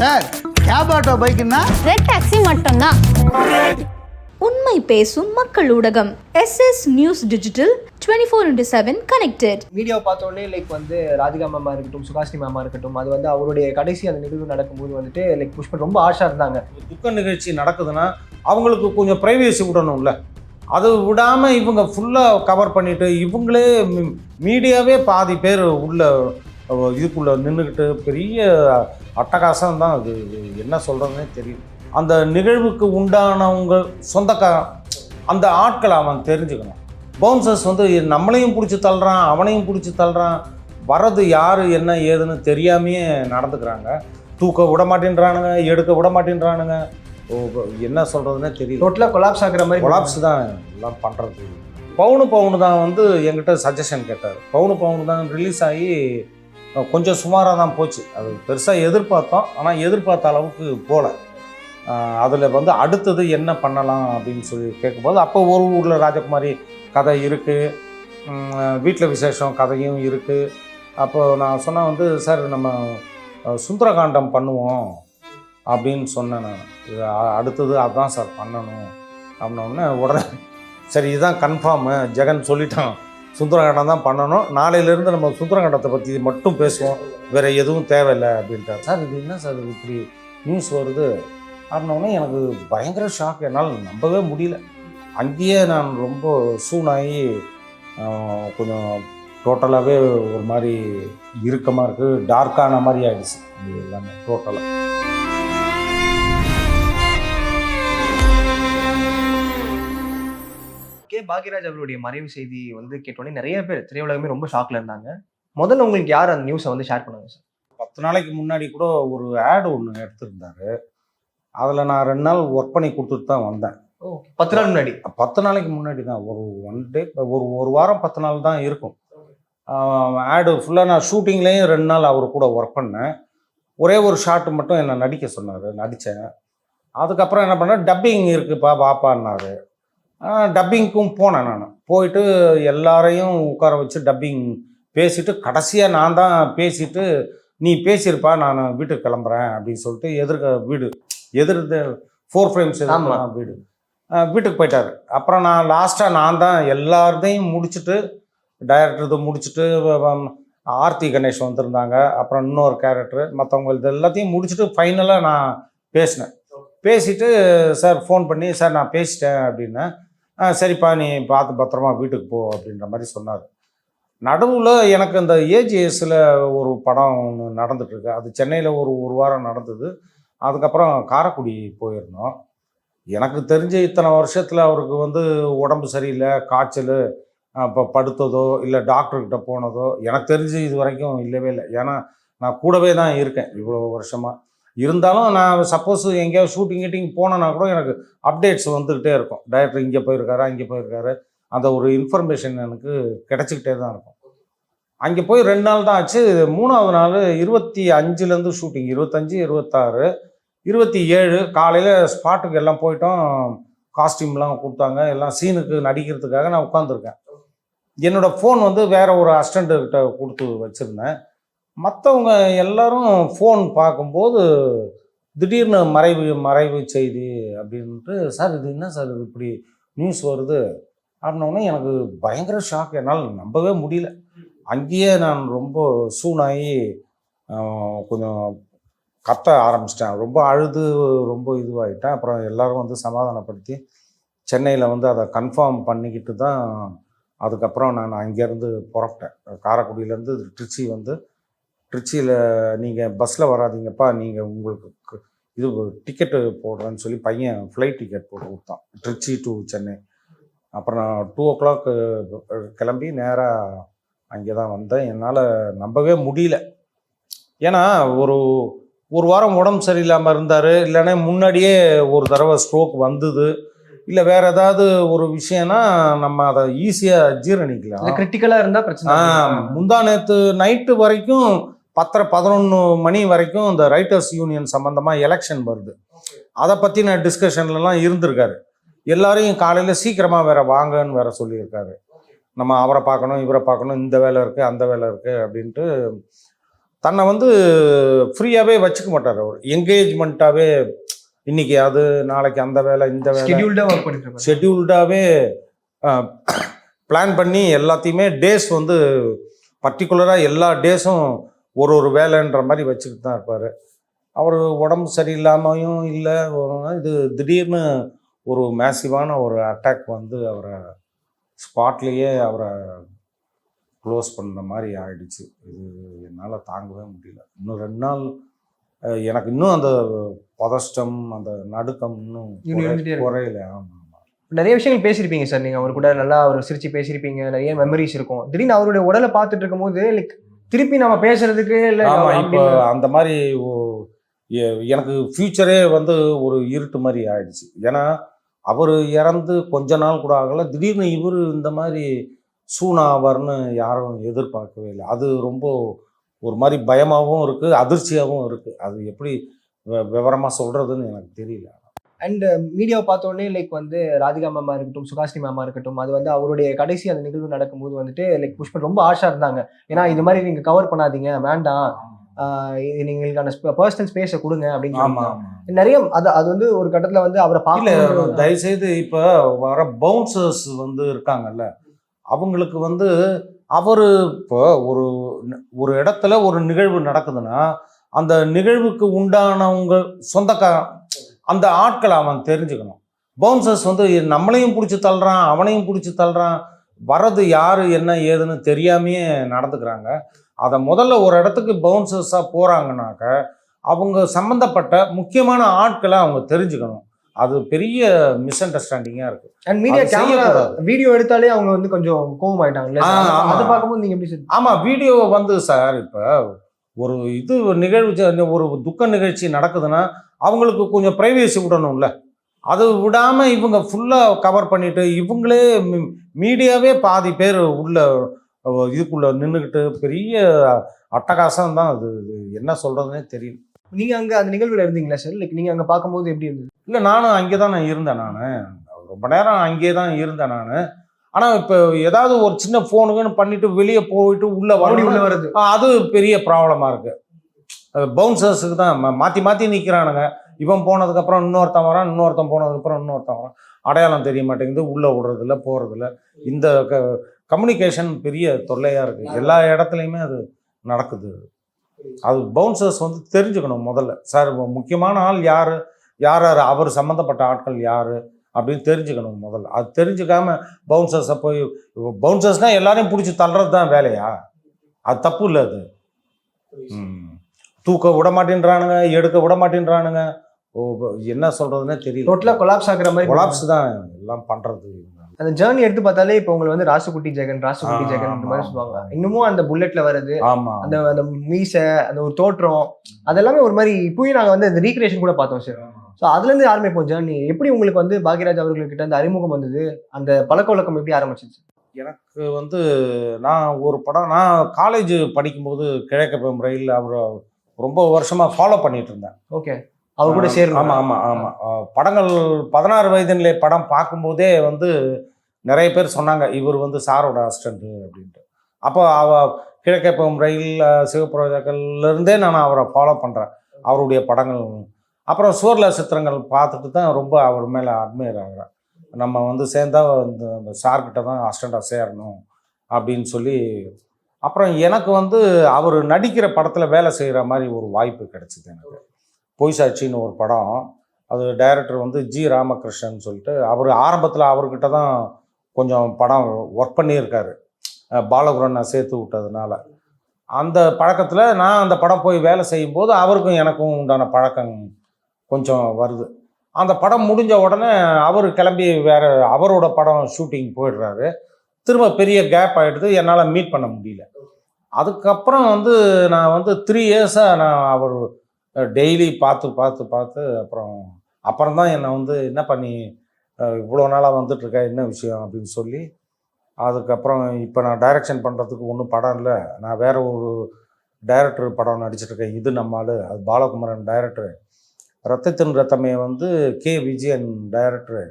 Sir cab auto பைக்குன்னா red taxi மட்டும்தான். உண்மை பேசும் மக்கள் ஊடகம் SS news digital 24/7 connected. Video பார்த்தோன்னே லைக் வந்து ராதிகா மேமா இருக்கட்டும், சுகாசினி மேமா இருக்கட்டும், அது வந்து அவருடைய கடைசி அந்த நிகழ்வு நடக்கும்போது வந்துட்டு லைக் புஷ்பன் ரொம்ப ஆஷா இருந்தாங்க. துக்க நிகழ்ச்சி நடக்குதுன்னா அவங்களுக்கு கொஞ்சம் ப்ரைவேசி விடணும்ல. அது விடாமல் இவங்க ஃபுல்லாக கவர் பண்ணிவிட்டு இவங்களே மீடியாவே பாதி பேர் உள்ள இதுக்குள்ளே நின்றுக்கிட்டு பெரிய அட்டகாசம் தான். அது என்ன சொல்கிறதுனே தெரியும். அந்த நிகழ்வுக்கு உண்டானவங்க அந்த ஆட்களை அவன் தெரிஞ்சுக்கணும். பவுன்சர்ஸ் வந்து நம்மளையும் பிடிச்சி தள்ளுறான், அவனையும் பிடிச்சி தள்ளுறான். வர்றது யார் என்ன ஏதுன்னு தெரியாமையே நடந்துக்கிறாங்க. தூக்க விட மாட்டேன்றானுங்க, எடுக்க விட மாட்டேன்றானுங்க. என்ன சொல்கிறதுனே தெரியல. டோட்டலாக கொலாப்ஸ் ஆகிற மாதிரி கொலாப்ஸ் தான் எல்லாம் பண்ணுறது. பவுனு தான் வந்து என்கிட்ட சஜஷன் கேட்டார். பவுனு தான் ரிலீஸ் ஆகி கொஞ்சம் சுமாராக தான் போச்சு. அது பெருசாக எதிர்பார்த்தோம், ஆனால் எதிர்பார்த்த அளவுக்கு போகல. அதில் வந்து அடுத்தது என்ன பண்ணலாம் அப்படின்னு சொல்லி கேட்கும்போது அப்போ ஒரு ஊரில் ராஜகுமாரி கதை இருக்குது, வீட்டில் விசேஷம் கதையும் இருக்குது. அப்போது நான் சொன்னேன் வந்து சார் நம்ம சுந்தரகாண்டம் பண்ணுவோம் அப்படின்னு சொன்னேன். நான் அடுத்தது அதுதான் சார் பண்ணணும் அப்படின்னோடனே உடனே சரி இதுதான் கன்ஃபார்மு, ஜெகன் சொல்லிட்டான் சுந்தரகாண்டம் தான் பண்ணணும், நாளையிலேருந்து நம்ம சுந்தரகாண்டத்தை பற்றி மட்டும் பேசுவோம், வேறு எதுவும் தேவையில்லை அப்படின்ட்டார். சார் இது என்ன சார் இப்படி நியூஸ் வருது அப்படின்னோடனே எனக்கு பயங்கர ஷாக். என்னால் நம்பவே முடியல. அங்கேயே நான் ரொம்ப சூனாகி கொஞ்சம் டோட்டலாகவே ஒரு மாதிரி இறுக்கமாக இருக்குது, டார்க்கான மாதிரி ஆகிடுச்சு இது எல்லாமே டோட்டலாக. பாக்யராஜ் அவருடைய மறைவு செய்தி வந்து கேட்டோடனே நிறைய பேர் திரையுலகமே ரொம்ப ஷாக்ல இருந்தாங்க. முதல்ல உங்களுக்கு யார் அந்த நியூஸை வந்து ஷேர் பண்ணாங்க சார்? 10 நாளைக்கு முன்னாடி கூட ஒரு ஆடு ஒன்று எடுத்திருந்தாரு. அதில் நான் 2 நாள் ஒர்க் பண்ணி கொடுத்துட்டு தான் வந்தேன். 10 நாள் முன்னாடி? 10 நாளைக்கு முன்னாடி தான். ஒரு 1 டே, ஒரு வாரம் 10 நாள் தான் இருக்கும். ஆடு ஃபுல்லாக நான் ஷூட்டிங்லேயும் 2 நாள் அவர் கூட ஒர்க் பண்ணேன். ஒரே ஒரு ஷாட்டு மட்டும் என்னை நடிக்க சொன்னார், நடித்தேன். அதுக்கப்புறம் என்ன பண்ணேன், டப்பிங் இருக்குப்பா பாப்பான்னாரு. டப்பிங்க்கும் போனேன். நான் போயிட்டு எல்லாரையும் உட்கார வச்சு டப்பிங் பேசிவிட்டு கடைசியாக நான் தான் பேசிவிட்டு நீ பேசியிருப்பா நான் வீட்டுக்கு கிளம்புறேன் அப்படின்னு சொல்லிட்டு எதிர்த்து 4 ஃப்ரேம்ஸ் வீட்டுக்கு போயிட்டார். அப்புறம் நான் லாஸ்ட்டாக நான் தான் எல்லாத்தையும் முடிச்சுட்டு டைரக்டர் முடிச்சுட்டு ஆர்த்தி கணேஷ் வந்திருந்தாங்க, அப்புறம் இன்னொரு கேரக்டர், மற்றவங்க இது எல்லாத்தையும் முடிச்சுட்டு ஃபைனலாக நான் பேசினேன். பேசிவிட்டு சார் ஃபோன் பண்ணி சார் நான் பேசிட்டேன் அப்படின்னேன். சரிப்பா நீ பார்த்து பத்திரமா வீட்டுக்கு போ அப்படின்ற மாதிரி சொன்னார். நடுவில் எனக்கு இந்த AGSல ஒரு படம் ஒன்று நடந்துட்டுருக்கு. அது சென்னையில் ஒரு வாரம் நடந்தது. அதுக்கப்புறம் காரைக்குடி போயிருந்தோம். எனக்கு தெரிஞ்ச இத்தனை வருஷத்தில் அவருக்கு வந்து உடம்பு சரியில்லை, காய்ச்சல், இப்போ படுத்ததோ இல்லை டாக்டர்கிட்ட போனதோ எனக்கு தெரிஞ்சு இது வரைக்கும் இல்லவே இல்லை. ஏன்னா நான் கூடவே தான் இருக்கேன் இவ்வளோ வருஷமாக. இருந்தாலும் நான் சப்போஸ் எங்கேயாவது ஷூட்டிங் போனேன்னா கூட எனக்கு அப்டேட்ஸ் வந்துக்கிட்டே இருக்கும். டைரக்டர் இங்கே போயிருக்காரு, அங்கே போயிருக்காரு, அந்த ஒரு இன்ஃபர்மேஷன் எனக்கு கிடச்சிக்கிட்டே தான் இருக்கும். அங்கே போய் 2 நாள் தான் ஆச்சு. 3ஆவது நாள் 25லேருந்து ஷூட்டிங், 25, 26, 27 காலையில் ஸ்பாட்டுக்கு எல்லாம் போயிட்டோம். காஸ்டியூம்லாம் கொடுத்தாங்க, எல்லாம் சீனுக்கு நடிக்கிறதுக்காக நான் உட்காந்துருக்கேன். என்னோடய ஃபோன் வந்து வேறு ஒரு அசிஸ்டண்ட்டுக்கிட்ட கொடுத்து வச்சுருந்தேன். மற்றவங்க எல்லாரும் ஃபோன் பார்க்கும்போது திடீர்னு மறைவு செய்தி அப்படின்ட்டு சார் இது என்ன சார் இது இப்படி நியூஸ் வருது அப்படின்னோடனே எனக்கு பயங்கர ஷாக். என்னால் நம்பவே முடியல. அங்கேயே நான் ரொம்ப சூனாகி கொஞ்சம் கத்த ஆரம்பிச்சிட்டேன். ரொம்ப அழுது ரொம்ப இதுவாகிட்டேன். அப்புறம் எல்லோரும் வந்து சமாதானப்படுத்தி சென்னையில் வந்து அதை கன்ஃபார்ம் பண்ணிக்கிட்டு தான் அதுக்கப்புறம் நான் அங்கேருந்து புறப்பட்டேன். காரைக்குடியிலேருந்து திருச்சியில் நீங்கள் பஸ்ஸில் வராதிங்கப்பா, நீங்கள் உங்களுக்கு இது டிக்கெட்டு போடுறேன்னு சொல்லி பையன் ஃப்ளைட் டிக்கெட் போட்டு கொடுத்தான், திருச்சி டு சென்னை. அப்புறம் நான் 2 o'clock கிளம்பி நேராக அங்கே தான் வந்தேன். என்னால் நம்பவே முடியல. ஏன்னா ஒரு வாரம் உடம்பு சரியில்லாமல் இருந்தார். இல்லைன்னா முன்னாடியே ஒரு தடவை ஸ்ட்ரோக் வந்தது, இல்லை வேறு ஏதாவது ஒரு விஷயம்னா நம்ம அதை ஈஸியாக ஜீரணிக்கலாம். கிரிட்டிக்கலாக இருந்தால் பிரச்சனை. முந்தா நேற்று நைட்டு வரைக்கும் 10-11 மணி வரைக்கும் இந்த ரைட்டர்ஸ் யூனியன் சம்மந்தமாக எலெக்ஷன் வருது, அதை பற்றின டிஸ்கஷன்லாம் இருந்திருக்காரு. எல்லாரையும் காலையில் சீக்கிரமாக வேறு வாங்கன்னு வேறு சொல்லியிருக்காரு. நம்ம அவரை பார்க்கணும், இவரை பார்க்கணும், இந்த வேலை இருக்குது, அந்த வேலை இருக்குது அப்படின்ட்டு தன்னை வந்து ஃப்ரீயாகவே வச்சுக்க மாட்டார். அவர் என்கேஜ்மெண்ட்டாகவே இன்னைக்கு அது நாளைக்கு அந்த வேலை இந்த வேலை ஷெட்யூல்டாக ஒர்க் பண்ணிட்டு இருப்பாங்க. ஷெட்யூல்டாகவே பிளான் பண்ணி எல்லாத்தையுமே டேஸ் வந்து பர்டிகுலராக எல்லா டேஸும் ஒரு வேலைன்ற மாதிரி வச்சுக்கிட்டு தான் இருப்பார். அவர் உடம்பு சரியில்லாமையும் இல்லை, இது திடீர்னு ஒரு மேசிவான ஒரு அட்டாக் வந்து அவரை ஸ்பாட்லேயே அவரை க்ளோஸ் பண்ணுற மாதிரி ஆயிடுச்சு. இது என்னால் தாங்கவே முடியல. இன்னும் 2 நாள் எனக்கு இன்னும் அந்த பதஷ்டம் அந்த நடுக்கம் இன்னும் இருந்துட்டே இருக்கு. குறையல. ஆமாம். நிறைய விஷயங்கள் பேசியிருப்பீங்க சார். நீங்கள் அவர் கூட நல்லா அவர் சிரிச்சு பேசியிருப்பீங்க, நிறைய மெமரிஸ் இருக்கும். திடீர்னு அவருடைய உடலை பார்த்துட்டு இருக்கும்போது லைக் திருப்பி நம்ம பேசுறதுக்கு இல்லை. ஆமாம், இப்போ அந்த மாதிரி எனக்கு ஃப்யூச்சரே வந்து ஒரு இருட்டு மாதிரி ஆயிடுச்சு. ஏன்னா அவர் இறந்து கொஞ்ச நாள் கூட ஆகலை, திடீர்னு இவர் இந்த மாதிரி சூனாவார்னு யாரும் எதிர்பார்க்கவே இல்லை. அது ரொம்ப ஒரு மாதிரி பயமாகவும் இருக்குது, அதிர்ச்சியாகவும் இருக்குது. அது எப்படி விவரமாக சொல்கிறதுன்னு எனக்கு தெரியல. அண்ட் மீடியாவை பார்த்தோடனே லைக் வந்து ராதிகா மேமா இருக்கட்டும், சுகாசினி மேமா இருக்கட்டும், அது வந்து அவருடைய கடைசி அந்த நிகழ்வு நடக்கும்போது வந்துட்டு லைக் புஷ்பன் ரொம்ப ஆஷா இருந்தாங்க. ஏன்னா இது மாதிரி நீங்கள் கவர் பண்ணாதீங்க, வேண்டாம், இது நீங்களுக்கான பர்சனல் ஸ்பேஸை கொடுங்க அப்படின்னு சொல்லி நிறைய அது வந்து ஒரு கட்டத்தில் வந்து அவரை பார்க்கல. தயவுசெய்து இப்போ வர பவுன்சர்ஸ் வந்து இருக்காங்கல்ல, அவங்களுக்கு வந்து அவர் இப்போ ஒரு இடத்துல ஒரு நிகழ்வு நடக்குதுன்னா அந்த நிகழ்வுக்கு உண்டானவங்க அந்த ஆட்களை அவன் தெரிஞ்சுக்கணும். பவுன்சர்ஸ் வந்து நம்மளையும் பிடிச்சி தள்ளுறான், அவனையும் பிடிச்சி தள்ளுறான், வர்றது யார் என்ன ஏதுன்னு தெரியாமையே நடந்துக்கிறாங்க. அதை முதல்ல ஒரு இடத்துக்கு பவுன்சர்ஸாக போகிறாங்கனாக்க அவங்க சம்மந்தப்பட்ட முக்கியமான ஆட்களை அவங்க தெரிஞ்சுக்கணும். அது பெரிய மிஸ் அண்டர்ஸ்டாண்டிங்காக இருக்குது. அண்ட் மீடியா கேமரா வீடியோ எடுத்தாலே அவங்க வந்து கொஞ்சம் கோவம் ஆயிட்டாங்க. அதை பார்க்கும்போது நீங்கள் எப்படி சார்? ஆமாம், வீடியோ வந்து சார் இப்போ ஒரு நிகழ்வு ஒரு துக்க நிகழ்ச்சி நடக்குதுன்னா அவங்களுக்கு கொஞ்சம் ப்ரைவேசி விடணும்ல. அது விடாமல் இவங்க ஃபுல்லாக கவர் பண்ணிவிட்டு இவங்களே மீடியாவே பாதி பேர் உள்ள இதுக்குள்ளே நின்றுக்கிட்டு பெரிய அட்டகாசம் தான். அது என்ன சொல்கிறதுனே தெரியல. நீங்கள் அங்கே அந்த நிகழ்வில் இருந்தீங்களா சார்? லைக் நீங்கள் அங்கே பார்க்கும்போது எப்படி இருந்தது? இல்லை, நானும் அங்கே தான் நான் இருந்தேன். ரொம்ப நேரம் அங்கே தான் இருந்தேன் நான். ஆனால் இப்போ ஏதாவது ஒரு சின்ன ஃபோனுக்குன்னு பண்ணிவிட்டு வெளியே போயிட்டு உள்ளே வருது, அது பெரிய ப்ராப்ளமாக இருக்குது. பவுன்சர்ஸுக்கு தான் மாற்றி மாற்றி நிற்கிறானுங்க. இவன் போனதுக்கப்புறம் இன்னொருத்தன் வரான், இன்னொருத்தன் போனதுக்கப்புறம் இன்னொருத்தன் வரான், அடையாளம் தெரிய மாட்டேங்குது, உள்ளே விடுறதில்ல போகிறதில்ல. இந்த கம்யூனிகேஷன் பெரிய தொல்லையாக இருக்குது. எல்லா இடத்துலையுமே அது நடக்குது. அது பவுன்சர்ஸ் வந்து தெரிஞ்சுக்கணும் முதல்ல. சார் முக்கியமான ஆள் யார் யார் அவர் சம்மந்தப்பட்ட ஆட்கள் யார் அப்படின்னு தெரிஞ்சுக்கணும் முதல்ல. அது தெரிஞ்சுக்காம பவுன்சர்ஸை போய் பவுன்சர்ஸ்னால் எல்லாரையும் பிடிச்சி தள்ளுறது தான் வேலையா? அது தப்பு இல்லை. அது தூக்க விட மாட்டேன்றானுங்க, எடுக்க விட மாட்டேன்றானுங்க. என்ன சொல்றதுன்னே தெரியல. டோட்டலாக கொலாப்ஸ் ஆகுற மாதிரி கொலாப்ஸ் தான் எல்லாம் பண்றது. அந்த ஜேர்னி எடுத்து பார்த்தாலே இப்போ உங்களுக்கு வந்து ராசுகுட்டி ஜெகன் மாதிரி சொல்லுவாங்க. இன்னமும் அந்த புல்லட்ல வருது, அந்த அந்த மீசை, அந்த ஒரு தோற்றம், அதெல்லாமே ஒரு மாதிரி இப்பயும் நாங்கள் வந்து அந்த ரீக்ரியேஷன் கூட பார்த்தோம் சார். ஸோ அதுலேருந்து ஆரம்பிப்போம் ஜேர்னி. எப்படி உங்களுக்கு வந்து பாக்யராஜ் அவர்கள்கிட்ட அந்த அறிமுகம் வந்தது, அந்த பழக்க வழக்கம் எப்படி ஆரம்பிச்சிச்சு? எனக்கு வந்து நான் ஒரு படம், நான் காலேஜ் படிக்கும்போது கிழக்கப்பம் ரயில் அவரை ரொம்ப வருஷமாக ஃபாலோ பண்ணிட்டு இருந்தேன். ஓகே, அவர் கூட சேரும். ஆமாம். படங்கள் 16 வயதிலே படம் பார்க்கும்போதே வந்து நிறைய பேர் சொன்னாங்க இவர் வந்து சாரோட அசிஸ்டண்ட்டு அப்படின்ட்டு. அப்போ கிழக்கப்பம் ரயில் சிவப்புரோஜாக்கள்லேருந்தே நான் அவரை ஃபாலோ பண்ணுறேன், அவருடைய படங்கள். அப்புறம் சூர்ல சித்திரங்கள் பார்த்துட்டு தான் ரொம்ப அவர் மேலே அட்மையர் ஆகிறேன். நம்ம வந்து சேர்ந்தா இந்த சார்கிட்ட தான் அசிஸ்டண்ட்டாக சேரணும் அப்படின்னு சொல்லி. அப்புறம் எனக்கு வந்து அவர் நடிக்கிற படத்தில் வேலை செய்கிற மாதிரி ஒரு வாய்ப்பு கிடைச்சிது எனக்கு. பொய்சாட்சின்னு ஒரு படம், அது டைரக்டர் வந்து ஜி ராமகிருஷ்ணன் சொல்லிட்டு, அவர் ஆரம்பத்தில் அவர்கிட்ட தான் கொஞ்சம் படம் ஒர்க் பண்ணியிருக்காரு, பாலகுரனை சேர்த்து விட்டதுனால. அந்த பழக்கத்தில் நான் அந்த படம் போய் வேலை செய்யும்போது அவருக்கும் எனக்கும் உண்டான பழக்கம் கொஞ்சம் வருது. அந்த படம் முடிஞ்ச உடனே அவர் கிளம்பி வேறு அவரோட படம் ஷூட்டிங் போயிடுறாரு. திரும்ப பெரிய கேப் ஆகிடுது, என்னால் மீட் பண்ண முடியல. அதுக்கப்புறம் வந்து நான் வந்து 3 இயர்ஸாக நான் அவர் டெய்லி பார்த்து அப்புறம் தான் என்னை வந்து என்ன பண்ணி இவ்வளோ நாளாக வந்துட்டுருக்க என்ன விஷயம் அப்படின்னு சொல்லி, அதுக்கப்புறம் இப்போ நான் டைரக்ஷன் பண்ணுறதுக்கு ஒன்றும் படம் இல்லை, நான் வேறு ஒரு டைரக்டர் படம் நடிச்சிட்ருக்கேன், இது நம்மால், அது பாலகுமாரன் டைரக்டரு, ரத்தத்தின் ரத்தமே வந்து கே விஜயன் டைரக்டரு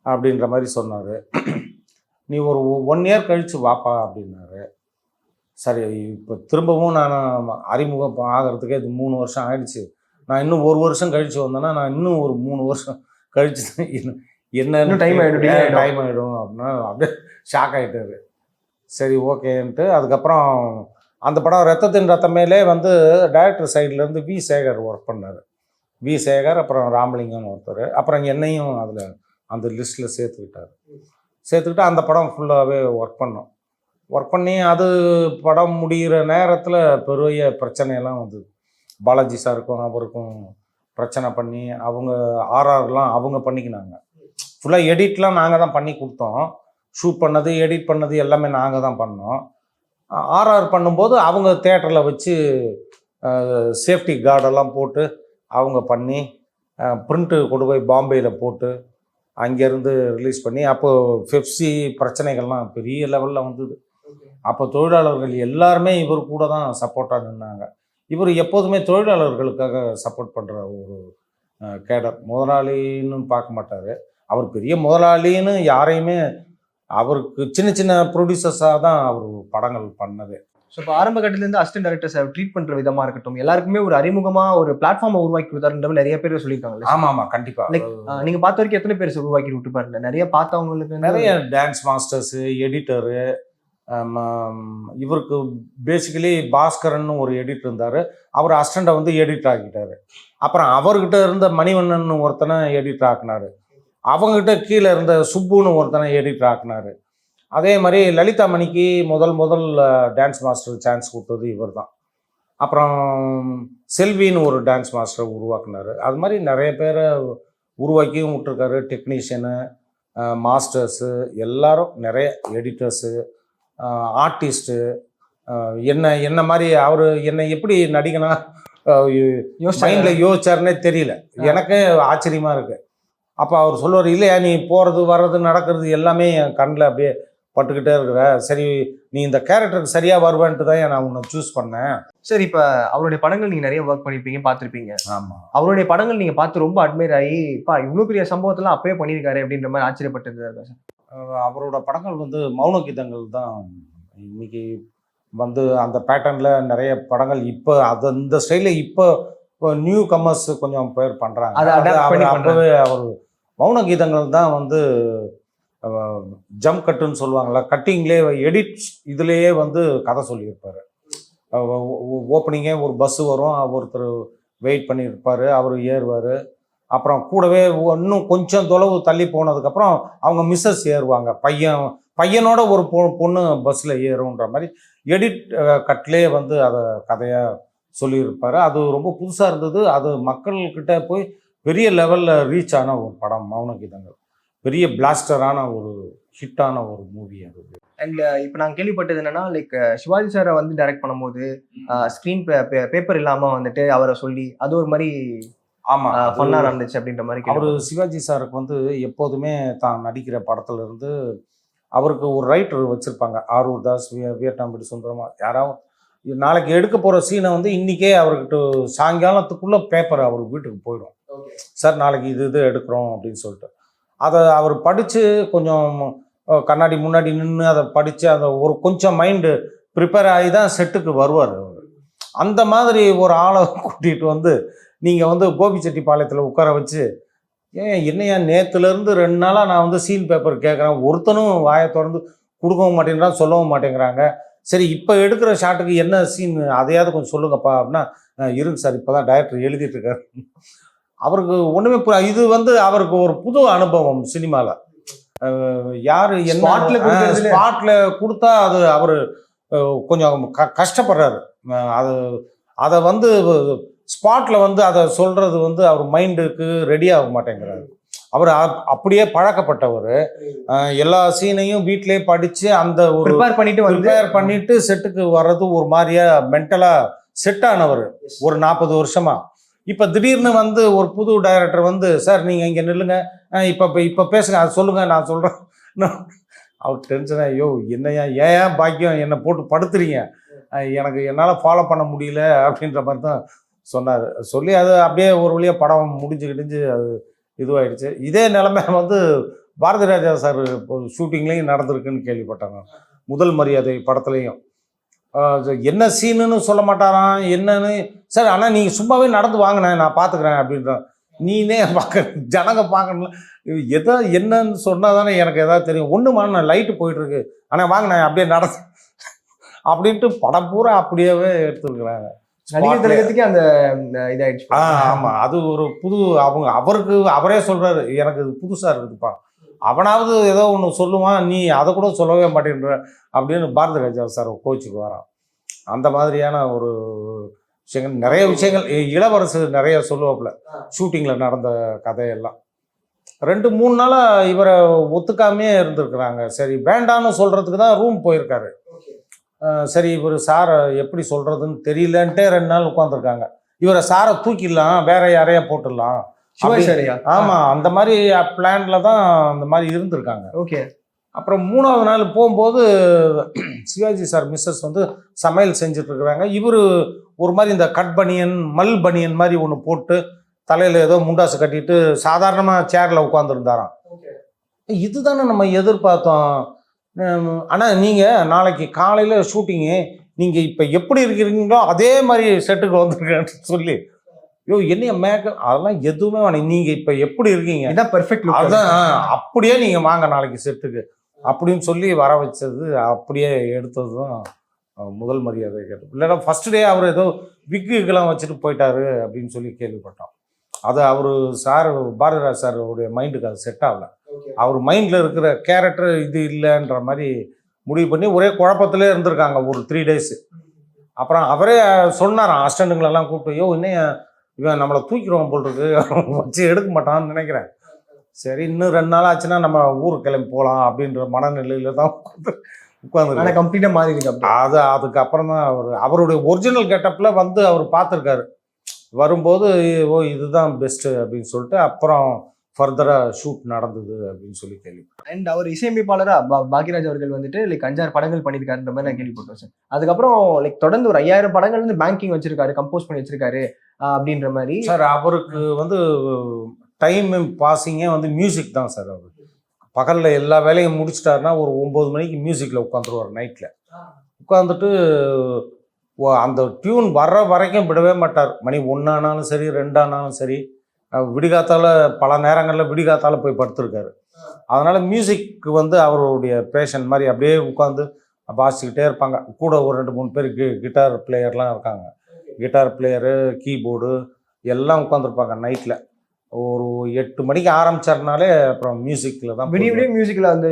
அப்படின்ற மாதிரி சொன்னார். நீ ஒரு 1 இயர் கழித்து வாப்பா அப்படின்னாரு. சரி இப்போ திரும்பவும் நான் அறிமுகம் ஆகிறதுக்கே இது 3 வருஷம் ஆயிடுச்சு. நான் இன்னும் 1 வருஷம் கழிச்சு வந்தேன்னா நான் இன்னும் ஒரு 3 வருஷம் கழிச்சு என்ன டைம் ஆகிடும் அப்படின்னா அப்படியே ஷாக் ஆகிட்டாரு. சரி ஓகேன்ட்டு அதுக்கப்புறம் அந்த படம் ரத்தத்தின் ரத்தமேலே வந்து டைரக்டர் சைட்லேருந்து வி சேகர் ஒர்க் பண்ணார். வி சேகர், அப்புறம் ராமலிங்கம்னு ஒருத்தர், அப்புறம் என்னையும் அதில் அந்த லிஸ்ட்டில் சேர்த்துக்கிட்டு அந்த படம் ஃபுல்லாகவே ஒர்க் பண்ணி அது படம் முடிகிற நேரத்தில் பெரிய பிரச்சனையெல்லாம் வந்து பாலாஜி சாருக்கும் அவருக்கும் பிரச்சனை பண்ணி அவங்க ஆர்ஆர்லாம் அவங்க பண்ணிக்கினாங்க. ஃபுல்லாக எடிட்லாம் நாங்கள் தான் பண்ணி கொடுத்தோம். ஷூட் பண்ணது எடிட் பண்ணது எல்லாமே நாங்கள் தான் பண்ணோம். ஆர்ஆர் பண்ணும்போது அவங்க தேட்டரில் வச்சு சேஃப்டி கார்டெல்லாம் போட்டு அவங்க பண்ணி பிரிண்ட்டு கொண்டு போய் பாம்பேயில் போட்டு அங்கேருந்து ரிலீஸ் பண்ணி அப்போது பெப்சி பிரச்சனைகள்லாம் பெரிய லெவலில் வந்தது. அப்போ தொழிலாளர்கள் எல்லாருமே இவர் கூட தான் சப்போர்ட்டாக நின்னாங்க. இவர் எப்போதுமே தொழிலாளர்களுக்காக சப்போர்ட் பண்ணுற ஒரு கேடர். முதலாளின்னு பார்க்க மாட்டார். அவர் பெரிய முதலாளின்னு யாரையுமே, அவருக்கு சின்ன சின்ன ப்ரொடியூசர்ஸாக தான் அவர் படங்கள் பண்ணது. ஸோ இப்போ ஆரம்ப கட்டத்துலேருந்து அசிஸ்டன்ட் டைரக்டர்ஸை ட்ரீட் பண்ணுற விதமாக இருக்கட்டும், எல்லாருக்குமே ஒரு அறிமுகமாக ஒரு பிளாட்ஃபார்மை உருவாக்கி கொடுத்தாருன்ற நிறைய பேர் சொல்லியிருக்காங்க. ஆமாம் கண்டிப்பாக. லைக் நீங்கள் பார்த்த வரைக்கும் எத்தனை பேர் உருவாக்கி விட்டு பாருங்க? நிறைய பார்த்தவங்களுக்கு நிறைய டான்ஸ் மாஸ்டர்ஸு, எடிட்டரு. இவருக்கு பேசிக்கலி பாஸ்கரன் ஒரு எடிட்டர் இருந்தார். அவர் அசிஸ்டண்ட்டை வந்து எடிட்டர் ஆக்கிட்டார். அப்புறம் அவர்கிட்ட இருந்த மணிவண்ணன் ஒருத்தனை எடிட்டர் ஆக்கினார். அவங்ககிட்ட கீழே இருந்த சுப்புன்னு ஒருத்தனை எடிட்டர் ஆக்கினார். அதே மாதிரி லலிதா மணிக்கு முதல் டான்ஸ் மாஸ்டர் சான்ஸ் கொடுத்தது இவர் தான். அப்புறம் செல்வின்னு ஒரு டான்ஸ் மாஸ்டரை உருவாக்குனார். அது மாதிரி நிறைய பேரை உருவாக்கியும் விட்டுருக்காரு. டெக்னீஷியனு, மாஸ்டர்ஸு எல்லாரும், நிறைய எடிட்டர்ஸு, ஆர்டிஸ்ட்டு. என்ன மாதிரி அவர் என்னை எப்படி நடிகனா மைண்டில் யோசிச்சாருன்னே தெரியல. எனக்கே ஆச்சரியமாக இருக்குது. அப்போ அவர் சொல்லுவார், இல்லையா நீ போகிறது வர்றது நடக்கிறது எல்லாமே என் கண்ணில் அப்படியே பட்டுக்கிட்டே இருக்கிற, சரி நீ இந்த கேரக்டருக்கு சரியாக வருவேன்ட்டு தான் நான் உன்னை சூஸ் பண்ணேன். சரி, இப்போ அவருடைய படங்கள் நீங்கள் நிறைய ஒர்க் பண்ணியிருப்பீங்க, பார்த்துருப்பீங்க. ஆமாம். அவருடைய படங்கள் நீங்கள் பார்த்து ரொம்ப அட்மையர் ஆகி இவ்வளோ பெரிய சம்பவத்தெல்லாம் அப்பயே பண்ணியிருக்காரு அப்படின்ற மாதிரி ஆச்சரியப்பட்டிருக்காரு. அவரோட படங்கள் வந்து மௌன கீதங்கள் தான் இன்னைக்கு வந்து அந்த பேட்டர்னில் நிறைய படங்கள் இப்போ அது இந்த ஸ்டைலில் இப்போ நியூ கமர்ஸ் கொஞ்சம் பேர் பண்ணுறாங்க. அப்போவே அவர் மௌன கீதங்கள் தான் வந்து ஜம்ப் கட்டுன்னு சொல்லுவாங்கள்ல, கட்டிங்லேயே எடிட் இதுலேயே வந்து கதை சொல்லியிருப்பார். ஓப்பனிங்கே ஒரு பஸ்ஸு வரும், ஒருத்தர் வெயிட் பண்ணியிருப்பார், அவர் ஏறுவார். அப்புறம் கூடவே இன்னும் கொஞ்சம் தொலைவு தள்ளி போனதுக்கப்புறம் அவங்க மிஸ்ஸஸ் ஏறுவாங்க. பையனோட ஒரு பொண்ணு பஸ்ஸில் ஏறுன்ற மாதிரி எடிட் கட்லேயே வந்து அதை கதையாக சொல்லியிருப்பார். அது ரொம்ப புதுசாக இருந்தது. அது மக்கள்கிட்ட போய் பெரிய லெவலில் ரீச் ஆன ஒரு படம் மௌன கீதங்கள். பெரிய பிளாஸ்டரான ஒரு ஹிட்டான ஒரு மூவி அது. அண்ட் இப்போ நாங்கள் கேள்விப்பட்டது என்னன்னா, லைக் சிவாஜி சாரை வந்து டைரக்ட் பண்ணும்போது ஸ்க்ரீன் பேப்பர் இல்லாமல் வந்துட்டு அவரை சொல்லி அது ஒரு மாதிரி ஃபன்னாக நடந்துச்சு அப்படின்ற மாதிரி. அவர் சிவாஜி சாருக்கு வந்து எப்போதுமே தான் நடிக்கிற படத்துல இருந்து அவருக்கு ஒரு ரைட்டர் வச்சுருப்பாங்க. ஆரூர் தாஸ், வியட்நாம்படி சுந்தரமா, யாராவது நாளைக்கு எடுக்க போகிற சீனை வந்து இன்றைக்கே அவர்கிட்ட சாயங்காலத்துக்குள்ளே பேப்பர் அவர் வீட்டுக்கு போயிடும். சார் நாளைக்கு இது எடுக்கிறோம் அப்படின்னு சொல்லிட்டு அதை அவர் படித்து கொஞ்சம் கண்ணாடி முன்னாடி நின்று அதை படித்து அதை ஒரு கொஞ்சம் மைண்டு ப்ரிப்பேர் ஆகி தான் செட்டுக்கு வருவார் அவர். அந்த மாதிரி ஒரு ஆளை கூட்டிகிட்டு வந்து நீங்கள் வந்து கோபிச்செட்டிப்பாளையத்தில் உட்கார வச்சு, என்னையா நேற்றுலேருந்து 2 நாளாக நான் வந்து சீன் பேப்பர் கேட்குறேன், ஒருத்தனும் வாயை திறந்து கொடுக்கவும் மாட்டேங்கிறான், சொல்லவும் மாட்டேங்கிறாங்க. சரி இப்போ எடுக்கிற ஷாட்டுக்கு என்ன சீன் அதையாவது கொஞ்சம் சொல்லுங்கப்பா அப்படின்னா, இருங்க சார் இப்போ தான் டைரக்டர் எழுதிட்டு இருக்காரு. அவருக்கு ஒன்றுமே இது வந்து அவருக்கு ஒரு புது அனுபவம் சினிமாவில். யார் என்ன ஸ்பாட்டில் கொடுத்தா அது அவர் கொஞ்சம் கஷ்டப்படுறாரு. அதை வந்து ஸ்பாட்டில் வந்து அதை சொல்கிறது வந்து அவர் மைண்டுக்கு ரெடி ஆக மாட்டேங்கிறாரு. அவர் அப்படியே பழக்கப்பட்டவர். எல்லா சீனையும் வீட்டிலே படித்து அந்த ஒரு ப்ரிப்பேர் பண்ணிட்டு செட்டுக்கு வர்றது ஒரு மாதிரியா மென்டலாக செட் ஆனவர் ஒரு 40 வருஷமா. இப்போ திடீர்னு வந்து ஒரு புது டைரக்டர் வந்து, சார் நீங்கள் இங்கே நில்லுங்க, இப்போ பேசுங்க, அது சொல்லுங்கள், நான் சொல்கிறேன். அவர் டென்ஷனாக, ஐயோ என்னையா ஏன் பாக்கியம் என்னை போட்டு படுத்துறீங்க, என்னால் ஃபாலோ பண்ண முடியல அப்படின்ற மாதிரி தான் சொன்னார். சொல்லி அது அப்படியே ஒரு வழியாக படம் முடிஞ்சு அது இதுவாகிடுச்சு. இதே நிலைமை வந்து பாரதி ராஜா சார் ஷூட்டிங்லேயும் நடந்திருக்குன்னு கேள்விப்பட்டாங்க. முதல் மரியாதை படத்துலையும் என்ன சீனுன்னு சொல்ல மாட்டாராம் என்னன்னு. சார் ஆனால் நீங்கள் சும்மாவே நடந்து வாங்கினே நான் பார்த்துக்கிறேன் அப்படின்றான். நீனே பார்க்க ஜனங்க பார்க்கணும் எதோ என்னன்னு சொன்னால் தானே எனக்கு எதாவது தெரியும். ஒன்றுமா நான் லைட்டு போயிட்டுருக்கு ஆனால் வாங்கினேன் அப்படியே நடந்து அப்படின்ட்டு படம் பூரா அப்படியே எடுத்துருக்குறாங்க. நடிகர் திலகத்துக்கே அந்த இதாயிடுச்சு. ஆமாம், அது ஒரு புது அவருக்கு அவரே சொல்கிறாரு எனக்கு இது புதுசாக இருக்குதுப்பா. அவனாவது ஏதோ ஒன்று சொல்லுவான், நீ அதை கூட சொல்லவே மாட்டேன்ற அப்படின்னு பாரதி ராஜா சார் கோச்சுக்கு வரான். அந்த மாதிரியான ஒரு விஷயங்கள் நிறைய விஷயங்கள் இளவரசு நிறைய சொல்லுவாப்புல ஷூட்டிங்கில் நடந்த கதையெல்லாம். 2-3 நாளாக இவரை ஒத்துக்காமே இருந்திருக்கிறாங்க. சரி வேண்டான்னு சொல்கிறதுக்கு தான் ரூம் போயிருக்காரு. சரி இவர் சாரை எப்படி சொல்கிறதுன்னு தெரியலன்ட்டே 2 நாள் உட்காந்துருக்காங்க. இவரை சாரை தூக்கிடலாம், வேற யாரையா போட்டுடலாம். ஆமாம், அந்த மாதிரி பிளான்ல தான் அந்த மாதிரி இருந்திருக்காங்க. ஓகே. அப்புறம் 3ஆவது நாள் போகும்போது சிவாஜி சார் மிஸ்ஸஸ் வந்து சமையல் செஞ்சுட்டு இருக்கிறாங்க. இவர் ஒரு மாதிரி இந்த கட் பனியன் மல் பனியன் மாதிரி ஒன்று போட்டு தலையில் ஏதோ முண்டாசு கட்டிட்டு சாதாரணமாக சேரில் உட்காந்துருந்தாராம். இதுதானே நம்ம எதிர்பார்த்தோம். ஆனால் நீங்கள் நாளைக்கு காலையில் ஷூட்டிங்கு, நீங்கள் இப்போ எப்படி இருக்கிறீங்களோ அதே மாதிரி செட்டுக்கு வந்துருக்கேன்னு சொல்லி என்னைய மேக்கப் அதெல்லாம் எதுவுமே வேணும். நீங்கள் இப்போ எப்படி இருக்கீங்க இதான் பெர்ஃபெக்ட், அதான் அப்படியே நீங்கள் வாங்க நாளைக்கு செட்டுக்கு அப்படின்னு சொல்லி வர வச்சது, அப்படியே எடுத்தது தான் முதல் மரியாதை கேட்டோம். இல்லைன்னா ஃபர்ஸ்ட் டே அவர் ஏதோ விக்குக்கெல்லாம் வச்சுட்டு போயிட்டாரு அப்படின்னு சொல்லி கேள்விப்பட்டோம். அது அவர் சார் பாரதிராஜ் சாருடைய மைண்டுக்கு அது செட் ஆகல. அவர் மைண்டில் இருக்கிற கேரக்டர் இது இல்லைன்ற மாதிரி முடிவு பண்ணி ஒரே குழப்பத்திலே இருந்திருக்காங்க ஒரு 3 days. அப்புறம் அவரே சொன்னாராம் அசிஸ்டண்ட்டுங்களெல்லாம் கூப்பிட்டு, இன்னும் இவன் நம்மளை தூக்கிடுவான் போல் இருக்கு, வச்சு எடுக்க மாட்டான்னு நினைக்கிறேன். சரி இன்னும் 2 நாள் ஆச்சுன்னா நம்ம ஊருக்கு கிளம்பி போகலாம் அப்படின்ற மனநிலையில தான் உட்காந்து கம்ப்ளீட்டாக மாறி இருக்கு. அதுக்கப்புறம் தான் அவருடைய ஒரிஜினல் கெட்டப்பில் வந்து அவர் பார்த்துருக்காரு. வரும்போது இதுதான் பெஸ்ட்டு அப்படின்னு சொல்லிட்டு அப்புறம் ஃபர்தராக ஷூட் நடந்தது அப்படின்னு சொல்லி கேள்விப்பட்டேன். அண்ட் அவர் இசையமைப்பாளராக பாக்யராஜ் அவர்கள் வந்துட்டு லைக் 5-6 படங்கள் பண்ணியிருக்காருன்ற மாதிரி நான் கேள்விப்பட்டேன் சார். அதுக்கப்புறம் லைக் தொடர்ந்து ஒரு 5000 படங்கள் வந்து பேங்கிங் வச்சிருக்காரு, கம்போஸ் பண்ணி வச்சிருக்காரு அப்படின்ற மாதிரி. சார் அவருக்கு வந்து டைம் பாஸிங்கே வந்து மியூசிக் தான் சார். அவர் பகலில் எல்லா வேலையும் முடிச்சிட்டாருன்னா ஒரு 9 மணிக்கு மியூசிக்கில் உட்காந்துருவார். நைட்டில் உட்காந்துட்டு அந்த டியூன் வர்ற வரைக்கும் விடவே மாட்டார். மணி 1 ஆனாலும் சரி 2 ஆனாலும் சரி, விடிகாத்தால் பல நேரங்களில் விடிகாத்தால் போய் படுத்துருக்காரு. அதனால் மியூசிக்கு வந்து அவருடைய பேஷன் மாதிரி அப்படியே உட்காந்து வாசிக்கிட்டே இருப்பாங்க. கூட ஒரு 2-3 பேர் கிட்டார் பிளேயர்லாம் இருக்காங்க. கிட்டார் பிளேயரு, கீபோர்டு எல்லாம் உட்காந்துருப்பாங்க. நைட்டில் ஒரு 8 மணிக்கு ஆரம்பிச்சாருனாலே அப்புறம் மியூசிக்கில் தான் விடிய மியூசிக்கில் வந்து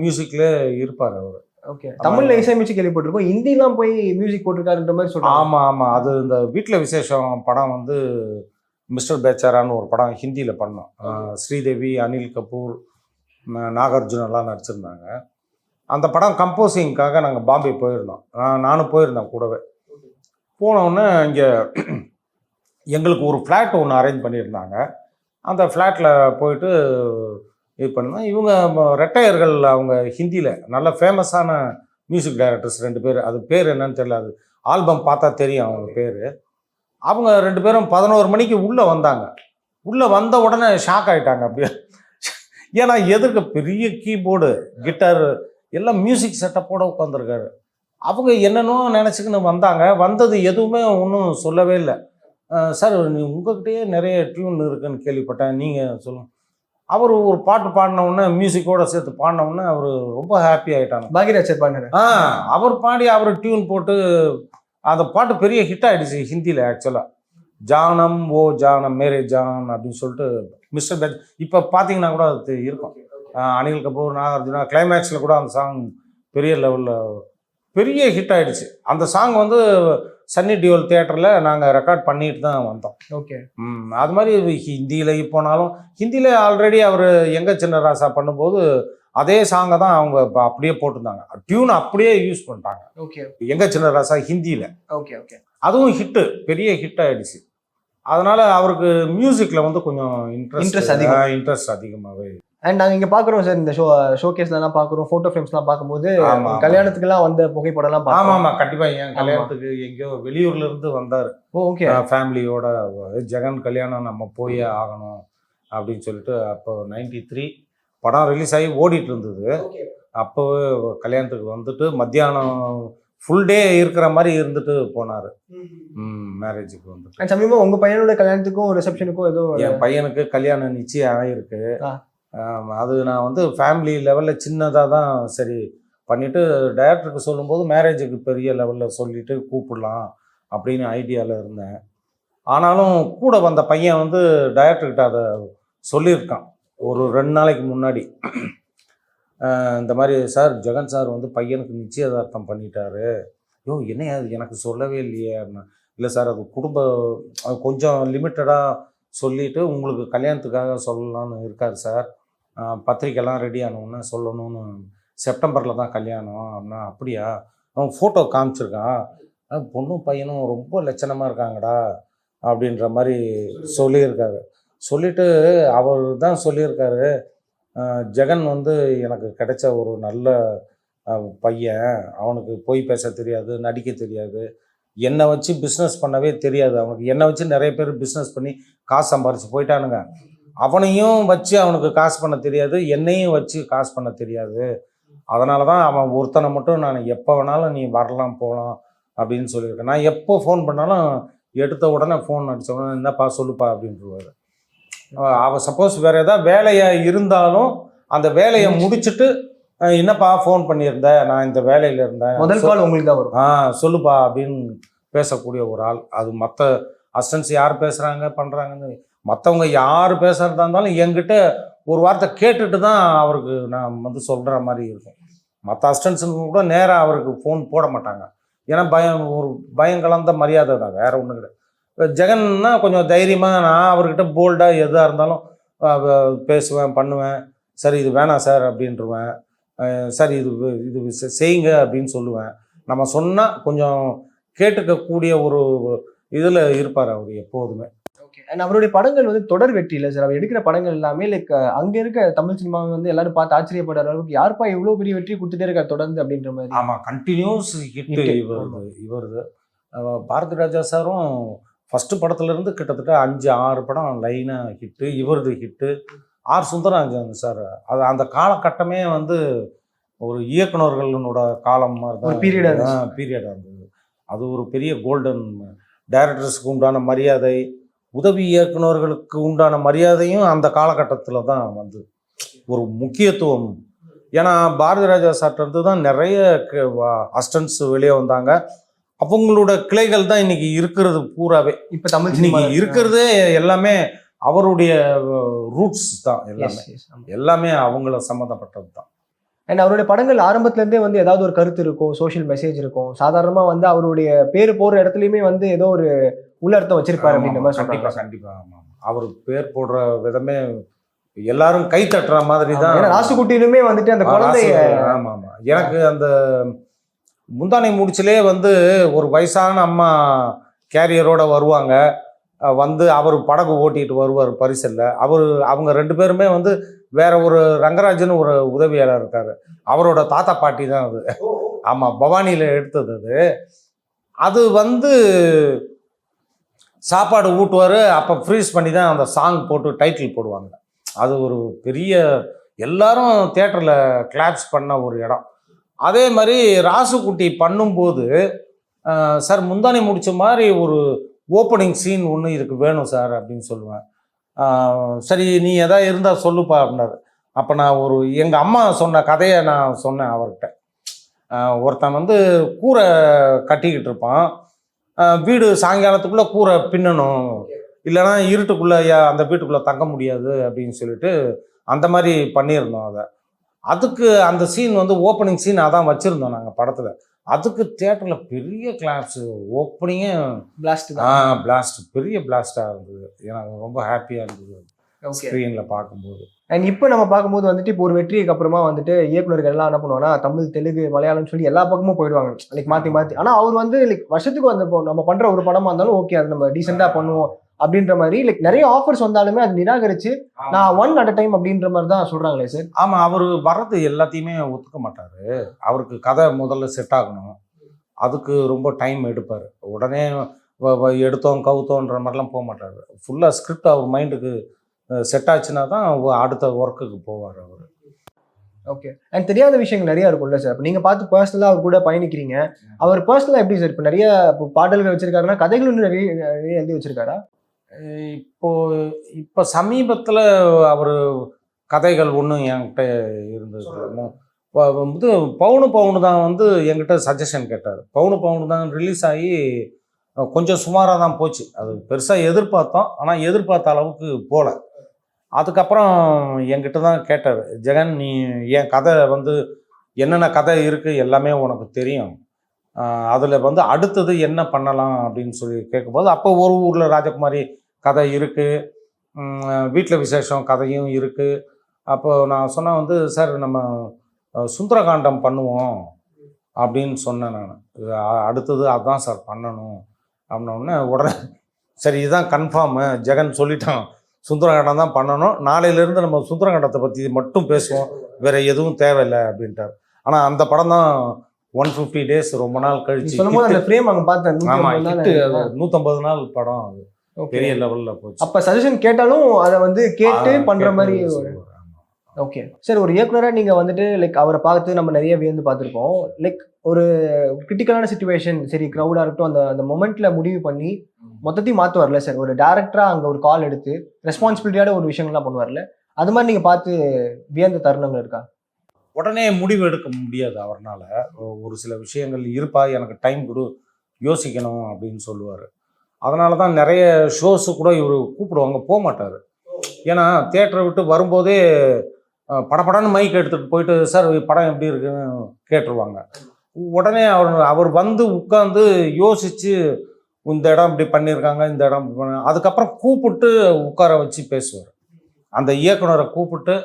மியூசிக்கில் இருப்பார் அவர். ஓகே. தமிழ்ல இசையமைச்சு கேள்விப்பட்டிருக்கோம், ஹிந்திலாம் போய் மியூசிக் போட்டிருக்காருன்ற மாதிரி சொல்றாங்க. ஆமாம், அது இந்த வீட்டில் விசேஷம் படம் வந்து மிஸ்டர் பேச்சாரான்னு ஒரு படம் ஹிந்தியில் பண்ணோம். ஸ்ரீதேவி, அனில் கபூர், நாகார்ஜுனெல்லாம் நடிச்சிருந்தாங்க. அந்த படம் கம்போசிங்காக நாங்கள் பாம்பே போயிருந்தோம். நானும் போயிருந்தேன் கூடவே. போனோடனே இங்கே எங்களுக்கு ஒரு ஃப்ளாட் ஒன்று அரேஞ்ச் பண்ணியிருந்தாங்க. அந்த ஃப்ளாட்டில் போயிட்டு இது பண்ணால் இவங்க ரெட்டையர்கள், அவங்க ஹிந்தியில் நல்ல ஃபேமஸான மியூசிக் டைரக்டர்ஸ் 2 பேர். அது பேர் என்னன்னு தெரியல, அது ஆல்பம் பார்த்தா தெரியும் அவங்க பேர். அவங்க 2 பேரும் 11 மணிக்கு உள்ளே வந்தாங்க. உள்ளே வந்த உடனே ஷாக் ஆகிட்டாங்க அப்படியே. ஏன்னா எதிர்க்க பெரிய கீபோர்டு, கிட்டார் எல்லாம் மியூசிக் செட்டப்போடு உட்காந்துருக்காரு. அவங்க என்னென்னோ நினச்சிக்கின்னு வந்தாங்க. வந்தது எதுவுமே ஒன்றும் சொல்லவே இல்லை. சார் உங்கள்கிட்டயே நிறைய டியூன் இருக்குதுன்னு கேள்விப்பட்டேன், நீங்கள் சொல்லுங்கள். அவர் ஒரு பாட்டு பாடினவுடனே மியூசிக்கோடு சேர்த்து பாடினவுடனே அவர் ரொம்ப ஹாப்பி ஆகிட்டாங்க. பாக்யராஜ் சார் பாடினாரு. அவர் பாடி அவர் டியூன் போட்டு அந்த பாட்டு பெரிய ஹிட் ஆகிடுச்சு ஹிந்தியில். ஆக்சுவலாக ஜானம் ஓ ஜானம் மேரே ஜான் அப்படின்னு சொல்லிட்டு மிஸ்டர் பேச் இப்போ பார்த்தீங்கன்னா கூட அது இருக்கும். அனில் கபூர், நாகார்ஜுனா கிளைமேக்ஸில் கூட அந்த சாங் பெரிய லெவலில் பெரிய ஹிட் ஆகிடுச்சு. அந்த சாங் வந்து சன்னி டியோல் தியேட்டரில் நாங்கள் ரெக்கார்ட் பண்ணிட்டு தான் வந்தோம். ஓகே. அது மாதிரி ஹிந்தியில் போனாலும் ஹிந்தியில் ஆல்ரெடி அவர் எங்க சின்ன ராசா பண்ணும்போது அதே சாங்கை தான் அவங்க அப்படியே போட்டிருந்தாங்க. டியூன் அப்படியே யூஸ் பண்ணிட்டாங்க. ஓகே. எங்க சின்ன ராசா ஹிந்தியில். Okay okay. அதுவும் ஹிட்டு, பெரிய ஹிட் ஆகிடுச்சு. அதனால் அவருக்கு மியூசிக்கில் வந்து கொஞ்சம் இன்ட்ரெஸ்ட் அதிகமாகவே. அண்ட் நாங்கள் இங்கே பார்க்குறோம் சார், இந்த ஷோகேஸ்லாம் பார்க்குறோம், ஃபோட்டோ ஃப்ரேம்ஸ்லாம் பார்க்கும்போது கல்யாணத்துக்குலாம் வந்த புகைப்படம்லாம் ஆமாம் கண்டிப்பாக. என் கல்யாணத்துக்கு எங்கேயோ வெளியூர்லேருந்து வந்தார். ஓகே. ஃபேமிலியோட ஜெகன் கல்யாணம் நம்ம போயே ஆகணும் அப்படின்னு சொல்லிட்டு. அப்போ 93 படம் ரிலீஸ் ஆகி ஓடிட்டு இருந்தது. அப்போவே கல்யாணத்துக்கு வந்துட்டு மத்தியானம் ஃபுல் டே இருக்கிற மாதிரி இருந்துட்டு போனார் மேரேஜுக்கு வந்து. சமீபம் உங்கள் பையனோட கல்யாணத்துக்கும் ரிசப்ஷனுக்கும் ஏதோ என் பையனுக்கு கல்யாணம் நிச்சயம் ஆகிருக்கு. அது நான் வந்து ஃபேமிலி லெவலில் சின்னதாக தான் சரி பண்ணிவிட்டு டைரக்டருக்கு சொல்லும்போது மேரேஜுக்கு பெரிய லெவலில் சொல்லிவிட்டு கூப்பிடலாம் அப்படின்னு ஐடியாவில் இருந்தேன். ஆனாலும் கூட வந்த பையன் வந்து டைரக்டர்கிட்ட அதை சொல்லியிருக்கான் ஒரு 2 நாளைக்கு முன்னாடி. இந்த மாதிரி சார் ஜெகன் சார் வந்து பையனுக்கு நிச்சயதார்த்தம் பண்ணிட்டாரு. என்ன அது எனக்கு சொல்லவே இல்லையே அப்படின்னா, இல்லை சார் அது கொஞ்சம் லிமிட்டடாக சொல்லிவிட்டு உங்களுக்கு கல்யாணத்துக்காக சொல்லலான்னு இருக்கார் சார். பத்திரிக்கைலாம் ரெடி ஆனோன்னு சொல்லணும்னு, செப்டம்பரில் தான் கல்யாணம் அப்படின்னா. அப்படியா? அவன் ஃபோட்டோ காமிச்சிருக்கான், பொண்ணும் பையனும் ரொம்ப லட்சணமாக இருக்காங்கடா அப்படின்ற மாதிரி சொல்லியிருக்காரு. சொல்லிவிட்டு அவர் தான் சொல்லியிருக்காரு, ஜெகன் வந்து எனக்கு கிடைச்ச ஒரு நல்ல பையன், அவனுக்கு பொய் பேச தெரியாது, நடிக்க தெரியாது, என்னை வச்சு பிஸ்னஸ் பண்ணவே தெரியாது அவனுக்கு. என்னை வச்சு நிறைய பேர் பிஸ்னஸ் பண்ணி காசு சம்பாரிச்சு போயிட்டானுங்க. அவனையும் வச்சு அவனுக்கு காசு பண்ண தெரியாது, என்னையும் வச்சு காசு பண்ண தெரியாது. அதனால தான் அவன் ஒருத்தனை மட்டும் நான் எப்போ வேணாலும் நீ வரலாம் போகலாம் அப்படின்னு சொல்லியிருக்கேன். நான் எப்போ ஃபோன் பண்ணாலும் எடுத்த உடனே ஃபோன் அடித்தவொடனே என்னப்பா சொல்லுப்பா அப்படின்ட்டுருவாரு. அவள் சப்போஸ் வேறு ஏதாவது வேலையாக இருந்தாலும் அந்த வேலையை முடிச்சுட்டு என்னப்பா ஃபோன் பண்ணியிருந்த, நான் இந்த வேலையில் இருந்தேன், முதல் கால் உங்களுக்கு தான் வரும், சொல்லுப்பா அப்படின்னு பேசக்கூடிய ஒரு ஆள். அது மற்ற அசிஸ்டன்ஸ் யார் பேசுகிறாங்க பண்ணுறாங்கன்னு மற்றவங்க யார் பேசுகிறதா இருந்தாலும் என்கிட்ட ஒரு வார்த்தை கேட்டுட்டு தான் அவருக்கு நான் வந்து சொல்கிற மாதிரி இருக்கும். மற்ற அசிஸ்டன்ஸுக்கு கூட நேராக அவருக்கு ஃபோன் போட மாட்டாங்க. ஏன்னா ஒரு பயங்கலந்த மரியாதை தான், வேறு ஒன்றும் கிடையாது. ஜெகன்னா கொஞ்சம் தைரியமாக நான் அவர்கிட்ட போல்டாக எதாக இருந்தாலும் பேசுவேன் பண்ணுவேன். சரி இது வேணாம் சார் அப்படின்ட்டுருவேன். சரி இது செய்யுங்க அப்படின்னு சொல்லுவேன். நம்ம சொன்னால் கொஞ்சம் கேட்டுக்கக்கூடிய ஒரு இதில் இருப்பார் அவர் எப்போதுமே. அண்ட் அவருடைய படங்கள் வந்து தொடர் வெற்றி இல்லை சார். அவர் எடுக்கிற படங்கள் எல்லாமே லைக் அங்கே இருக்க தமிழ் சினிமாவை வந்து எல்லாரும் பார்த்து ஆச்சரியப்படுற அளவுக்கு யாருப்பா இவ்வளோ பெரிய வெற்றி கொடுத்துட்டே இருக்கார் தொடர்ந்து அப்படின்ற மாதிரி. ஆமாம், கண்டினியூஸ் ஹிட்டு இவருது. பாரதி ராஜா சாரும் ஃபஸ்ட்டு படத்துலேருந்து கிட்டத்தட்ட 5-6 படம் லைனாக ஹிட்டு. இவரது ஹிட்டு. ஆர் சுந்தரராஜன் சார் அது அந்த காலகட்டமே வந்து ஒரு இயக்குநர்களோட காலம் மாதிரி தான் பீரியடாக இருந்தது. அது ஒரு பெரிய கோல்டன். டைரக்டர்ஸுக்கு உண்டான மரியாதை, உதவி இயக்குநர்களுக்கு உண்டான மரியாதையும் அந்த காலகட்டத்தில் தான் வந்து ஒரு முக்கியத்துவம். ஏன்னா பாரதி ராஜா சார்ட்டு தான் நிறைய அசிஸ்டன்ஸ் வெளியே வந்தாங்க. அவங்களோட கிளைகள் தான் இன்னைக்கு இருக்கிறது பூராவே. இப்போ தமிழ் இன்னைக்கு இருக்கிறதே எல்லாமே அவருடைய ரூட்ஸ் தான். எல்லாமே அவங்கள சம்மந்தப்பட்டது தான். அண்ட் அவருடைய படங்கள் ஆரம்பத்துலேருந்தே வந்து ஏதாவது ஒரு கருத்து இருக்கும், சோஷியல் மெசேஜ் இருக்கும். சாதாரணமாக வந்து அவருடைய பேர் போடுற இடத்துலையுமே வந்து ஏதோ ஒரு உள்ளர்த்தம் வச்சிருப்பாரு அப்படின்ற மாதிரி. கண்டிப்பாக ஆமாம். அவர் பேர் போடுற விதமே எல்லாரும் கை தட்டுற மாதிரி தான். ராசுகுட்டியிலுமே வந்துட்டு அந்த குழந்தைய ஆமாம். எனக்கு அந்த முந்தானை முடிச்சிலே வந்து ஒரு வயசான அம்மா கேரியரோட வருவாங்க. வந்து அவர் படகு ஓட்டிகிட்டு வருவார் பரிசல்ல. அவங்க 2 பேருமே வந்து வேற ஒரு ரங்கராஜன் ஒரு உதவியாளர் இருக்காரு, அவரோட தாத்தா பாட்டி தான் அது. ஆமாம், பவானியில் எடுத்தது அது வந்து சாப்பாடு ஊட்டுவார். அப்போ ஃப்ரீஸ் பண்ணி தான் அந்த சாங் போட்டு டைட்டில் போடுவாங்க. அது ஒரு பெரிய எல்லாரும் தியேட்டரில் கிளாப்ஸ் பண்ண ஒரு இடம். அதே மாதிரி ராசுகுட்டி பண்ணும்போது சார் முந்தானை முடிச்ச மாதிரி ஒரு ஓப்பனிங் சீன் ஒன்று இதுக்கு வேணும் சார் அப்படின்னு சொல்லுவேன். சரி நீ எதாவது இருந்தால் சொல்லுப்பா அப்படின்னாரு. அப்போ நான் எங்கள் அம்மா சொன்ன கதையை நான் சொன்னேன் அவர்கிட்ட. ஒருத்தன் வந்து கூரை கட்டிக்கிட்டு இருப்பான், வீடு சாயங்காலத்துக்குள்ளே கூரை பின்னணும், இல்லைனா இருட்டுக்குள்ளே அந்த வீட்டுக்குள்ளே தங்க முடியாது அப்படின்னு சொல்லிட்டு அந்த மாதிரி பண்ணியிருந்தோம். அதுக்கு அந்த சீன் வந்து ஓப்பனிங் சீன் அதான் வச்சுருந்தோம் நாங்கள் படத்தில். அதுக்கு தியேட்டரில் பெரிய கிளாப்ஸு, ஓப்பனிங்கே பிளாஸ்ட் பெரிய பிளாஸ்டாக இருந்தது. எனக்கு ரொம்ப ஹாப்பியாக இருந்தது ஸ்க்ரீனில் பார்க்கும்போது. அண்ட் இப்போ நம்ம பார்க்கும்போது வந்துட்டு இப்போ ஒரு வெற்றிக்கு அப்புறமா வந்துட்டு இயக்குநர்கள் எல்லாம் என்ன பண்ணுவாங்கன்னா தமிழ், தெலுங்கு, மலையாளம் சொல்லி எல்லா பக்கமும் போயிடுவாங்க லைக் மாற்றி. ஆனால் அவர் வந்து லைக் வருஷத்துக்கு வந்து நம்ம பண்ணுற ஒரு படமாக இருந்தாலும் ஓகே அது நம்ம டீசெண்டாக பண்ணுவோம் அப்படின்ற மாதிரி லைக் நிறைய ஆஃபர்ஸ் வந்தாலுமே அது நிராகரிச்சு நான் 1 at a time அப்படின்ற மாதிரி தான் சொல்கிறாங்களே சார். ஆமாம், அவர் வர்றது எல்லாத்தையுமே ஒத்துக்க மாட்டார். அவருக்கு கதை முதல்ல செட் ஆகணும், அதுக்கு ரொம்ப டைம் எடுப்பார். உடனே எடுத்தோம் கவுத்தோன்ற மாதிரிலாம் போக மாட்டார். ஃபுல்லாக ஸ்கிரிப்ட் அவர் மைண்டுக்கு செட் ஆச்சுன்னா தான் அடுத்த ஒர்க்குக்கு போவார் அவர். ஓகே. அண்ட் தெரியாத விஷயங்கள் நிறைய இருக்கும்ல சார். இப்போ நீங்க பார்த்து பர்சனலா அவர் கூட பயணிக்கிறீங்க. அவர் பர்சனலா எப்படி சார்? இப்போ நிறைய பாடல்கள் வச்சிருக்காருன்னா கதைகள் நிறைய எழுதி வச்சிருக்காரா? இப்போ சமீபத்தில் அவர் கதைகள் ஒன்றும் என்கிட்ட இருந்தது. இது பவுனு தான் வந்து என்கிட்ட சஜஷன் கேட்டார். பவுனு தான் ரிலீஸ் ஆகி கொஞ்சம் சுமாராக தான் போச்சு. அது பெருசாக எதிர்பார்த்தோம், ஆனால் எதிர்பார்த்த அளவுக்கு போகல. அதுக்கப்புறம் என்கிட்ட தான் கேட்டார், ஜெகன் நீ என் கதை வந்து என்னென்ன கதை இருக்குது எல்லாமே உனக்கு தெரியும், அதில் வந்து அடுத்தது என்ன பண்ணலாம் அப்படின்னு சொல்லி கேட்கும்போது, அப்போ ஒரு ஊரில் ராஜகுமாரி கதை இருக்குது, வீட்டில் விசேஷம் கதையும் இருக்குது. அப்போது நான் சொன்னேன் வந்து, சார் நம்ம சுந்தரகாண்டம் பண்ணுவோம் அப்படின்னு சொன்னேன். நான் அடுத்தது அதுதான் சார் பண்ணணும் அப்படின்னோடனே உடனே சரி இதுதான் கன்ஃபார்மு, ஜெகன் சொல்லிட்டான் சுந்தரகாண்டம் தான் பண்ணணும், நாளையிலேருந்து நம்ம சுந்தரகாண்டத்தை பற்றி மட்டும் பேசுவோம், வேறு எதுவும் தேவையில்லை அப்படின்ட்டார். ஆனால் அந்த படம் தான் 150 days ரொம்ப நாள் கழிச்சு அந்த ஃப்ரேம் அங்கே பார்த்தேன். ஆமாம், 150 நாள் படம், அது பெரிய லெவலில் போச்சு. அப்போ சஜஷன் கேட்டாலும் அதை வந்து கேட்டு பண்ணுற மாதிரி. ஓகே சார், ஒரு இயக்குனராக நீங்கள் வந்துட்டு லைக் அவரை பார்த்து நம்ம நிறைய வியந்து பார்த்துருப்போம். லைக் ஒரு கிரிட்டிக்கலான சுச்சுவேஷன், சரி க்ரௌடாக இருக்கட்டும், அந்த மொமெண்ட்டில் முடிவு பண்ணி மொத்தத்தையும் மாற்றுவார்ல சார். ஒரு டேரக்டராக அங்கே ஒரு கால் எடுத்து ரெஸ்பான்சிபிலிட்டியோட ஒரு விஷயங்கள்லாம் பண்ணுவார்ல, அது மாதிரி நீங்கள் பார்த்து வியந்த தருணங்கள் இருக்கா? உடனே முடிவு எடுக்க முடியாது அவர்னால. ஒரு சில விஷயங்கள் இருப்பா, எனக்கு டைம் கொடு யோசிக்கணும் அப்படின்னு சொல்லுவார். அதனால தான் நிறைய ஷோஸு கூட இவர் கூப்பிடுவாங்க, போக மாட்டார். ஏன்னா தியேட்டரை விட்டு வரும்போதே படப்படன்னு மைக் எடுத்துகிட்டு போயிட்டு, சார் படம் எப்படி இருக்குன்னு கேட்டுருவாங்க. உடனே அவர் வந்து உட்காந்து யோசித்து, இந்த இடம் இப்படி பண்ணியிருக்காங்க, இந்த இடம் இப்படி பண்ண, அதுக்கப்புறம் கூப்பிட்டு உட்கார வச்சு பேசுவார். அந்த இயக்குனரை கூப்பிட்டு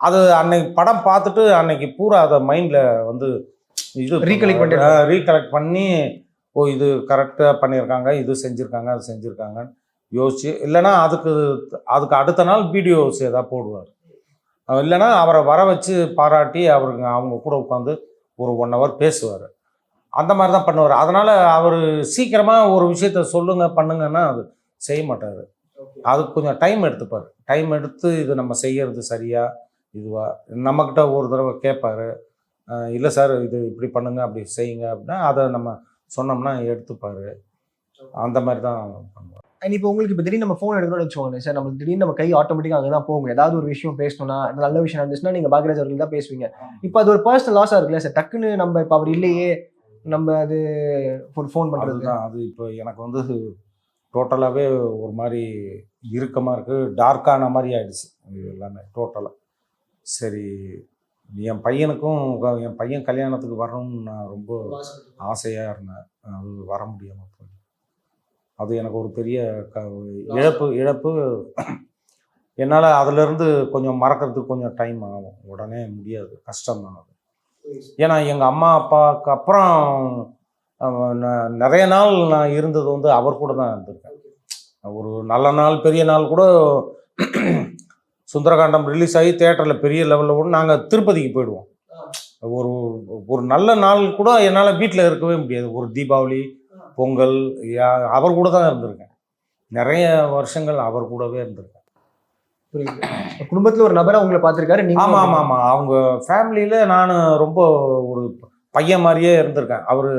அது அன்னைக்கு படம் பார்த்துட்டு அன்னைக்கு பூரா அதை மைண்டில் வந்து இது ரீகலெக்ட் பண்ணி, ஓ இது கரெக்டாக பண்ணியிருக்காங்க, இது செஞ்சுருக்காங்க, அது செஞ்சுருக்காங்கன்னு யோசிச்சு, இல்லைன்னா அதுக்கு அடுத்த நாள் வீடியோஸ் எதாவது போடுவார். இல்லைன்னா அவரை வர வச்சு பாராட்டி அவங்க கூட உட்காந்து ஒரு 1 hour பேசுவார். அந்த மாதிரி தான் பண்ணுவார். அதனால் அவர் சீக்கிரமாக ஒரு விஷயத்த சொல்லுங்க பண்ணுங்கன்னா அது செய்ய மாட்டார். அதுக்கு கொஞ்சம் டைம் எடுத்துப்பார். டைம் எடுத்து இது நம்ம செய்கிறது சரியா இதுவா, நம்மக்கிட்ட ஒரு தடவை கேட்பார், இல்லை சார் இது இப்படி பண்ணுங்க அப்படி செய்யுங்க அப்படின்னா அதை நம்ம சொன்னோம்னா எடுத்துப்பார். அந்த மாதிரி தான் பண்ணுவார். அண்ட் இப்போ உங்களுக்கு இப்போ திடீர்னு நம்ம ஃபோன் எடுக்கணும்னு வச்சுக்கோங்க சார், நம்ம திடீர்னு நம்ம கை ஆட்டோமேட்டிக்காக அங்கே தான் போகும். ஏதாவது ஒரு விஷயம் பேசணும்னா, நல்ல விஷயம் இருந்துச்சுன்னா நீங்கள் பாக்யராஜ் அவர்கள் தான் பேசுவீங்க. இப்போ அது ஒரு பர்சனல் லாஸாக இருக்குல்ல சார், டக்குன்னு நம்ம இப்போ அவர் இல்லையே நம்ம அது ஒரு ஃபோன் பண்ணுறது தான். அது இப்போ எனக்கு வந்து டோட்டலாகவே ஒரு மாதிரி இறுக்கமாக இருக்குது, டார்க்கான மாதிரி ஆகிடுச்சு எல்லாமே டோட்டலாக. சரி, என் பையன் கல்யாணத்துக்கு வரணும்னு நான் ரொம்ப ஆசையாக இருந்தேன், அது வர முடியாமல் போய், அது எனக்கு ஒரு பெரிய இழப்பு. என்னால் அதிலிருந்து கொஞ்சம் மறக்கிறதுக்கு கொஞ்சம் டைம் ஆகும், உடனே முடியாது, கஷ்டம்தான் அது. ஏன்னா எங்கள் அம்மா அப்பாவுக்கு அப்புறம் நிறைய நாள் நான் இருந்தது வந்து அவர் கூட தான் இருந்திருக்கேன். ஒரு நல்ல நாள் பெரிய நாள் கூட சுந்தரகாண்டம் ரிலீஸ் ஆகி தியேட்டரில் பெரிய லெவலில் கூட நாங்கள் திருப்பதிக்கு போயிடுவோம். ஒரு நல்ல நாள் கூட என்னால் வீட்டில் இருக்கவே முடியாது. ஒரு தீபாவளி பொங்கல் அவர் கூட தான் இருந்திருக்கேன். நிறைய வருஷங்கள் அவர் கூடவே இருந்திருக்கேன். குடும்பத்தில் ஒரு நபராக உங்களை பார்த்துருக்காரு. ஆமாம், அவங்க ஃபேமிலியில் நான் ரொம்ப ஒரு பையன் மாதிரியே இருந்திருக்கேன். அவர்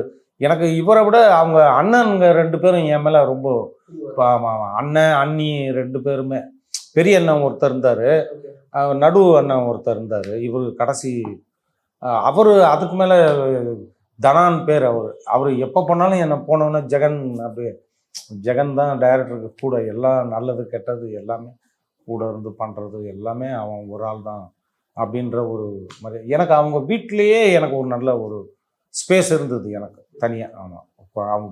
எனக்கு இவரை விட அவங்க அண்ணனுங்க 2 பேரும் என் மேலே ரொம்ப, அண்ணன் அண்ணி 2 பேருமே. பெரிய அண்ணன் ஒருத்தர் இருந்தார், நடு அண்ணன் ஒருத்தர் இருந்தார், இவர் கடைசி. அவர் அதுக்கு மேலே தனான் பேர். அவர் எப்போ போனாலும் என்னை போனோன்னா ஜெகன் தான் டைரக்டருக்கு கூட எல்லாம் நல்லது கெட்டது எல்லாமே கூட இருந்து பண்ணுறது எல்லாமே அவன் ஒரு ஆள் தான் அப்படின்ற ஒரு மாதிரி. எனக்கு அவங்க வீட்டிலையே எனக்கு ஒரு நல்ல ஒரு ஸ்பேஸ் இருந்தது எனக்கு தனியாக. ஆமாம், இப்போ அவங்க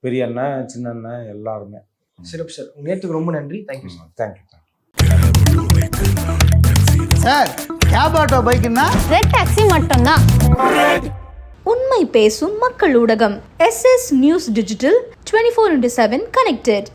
பெரிய அண்ணன் சின்ன அண்ணன் எல்லாருமே. சிறப்பு சார், நேற்றுக்கு ரொம்ப நன்றி. Thank you sir. Thank you sir. Cab auto பைக்குன்னா ரெட் டாக்ஸி மட்டும்தான். உண்மை பேசும் மக்கள் ஊடகம் SS நியூஸ் டிஜிட்டல் 24/7 கனெக்டட்.